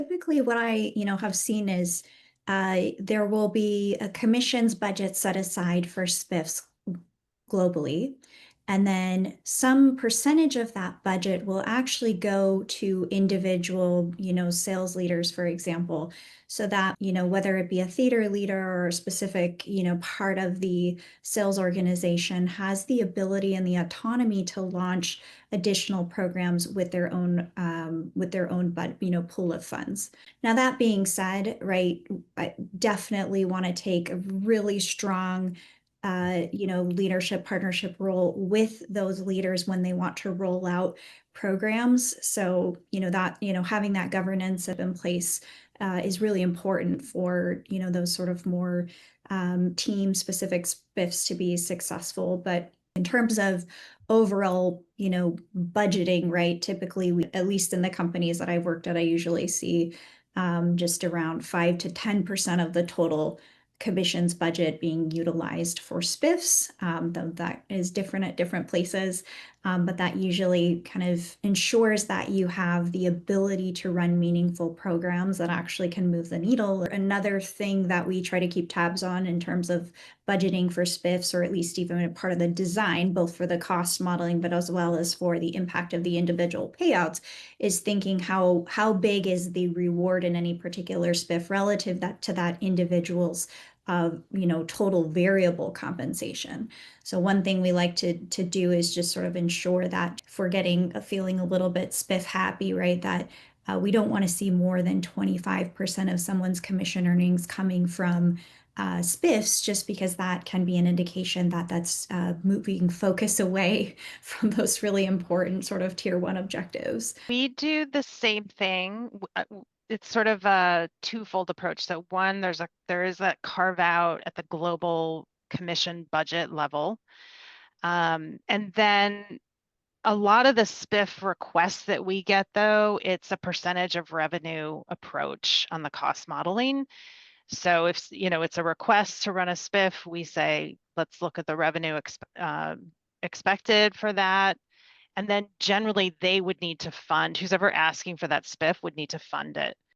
Typically, what I, have seen is there will be a commissions budget set aside for SPIFs globally. And then some percentage of that budget will actually go to individual, sales leaders, for example, so that, whether it be a theater leader or a specific, part of the sales organization has the ability and the autonomy to launch additional programs with their own, but, pool of funds. Now, that being said, right, I definitely want to take a really strong leadership partnership role with those leaders when they want to roll out programs. So, having that governance in place is really important for, those sort of more team specific spiffs to be successful. But in terms of overall, budgeting, right, typically, at least in the companies that I've worked at, I usually see just around 5 to 10% of the total commissions budget being utilized for SPIFs, though that is different at different places. But that usually kind of ensures that you have the ability to run meaningful programs that actually can move the needle. Another thing that we try to keep tabs on in terms of budgeting for SPIFs, or at least even a part of the design, both for the cost modeling, but as well as for the impact of the individual payouts, is thinking how big is the reward in any particular SPIF relative to that individual's of total variable compensation. So one thing we like to do is just sort of ensure that if we're feeling a little bit spiff happy, right, that we don't want to see more than 25% of someone's commission earnings coming from spiffs, just because that can be an indication that that's moving focus away from those really important sort of tier one objectives. We do the same thing. It's sort of a twofold approach. So one, there is that carve out at the global commission budget level. And then a lot of the SPIFF requests that we get, though, it's a percentage of revenue approach on the cost modeling. So if, it's a request to run a SPIFF, we say, let's look at the revenue expected for that. And then generally they would need to fund, who's ever asking for that SPIFF would need to fund it.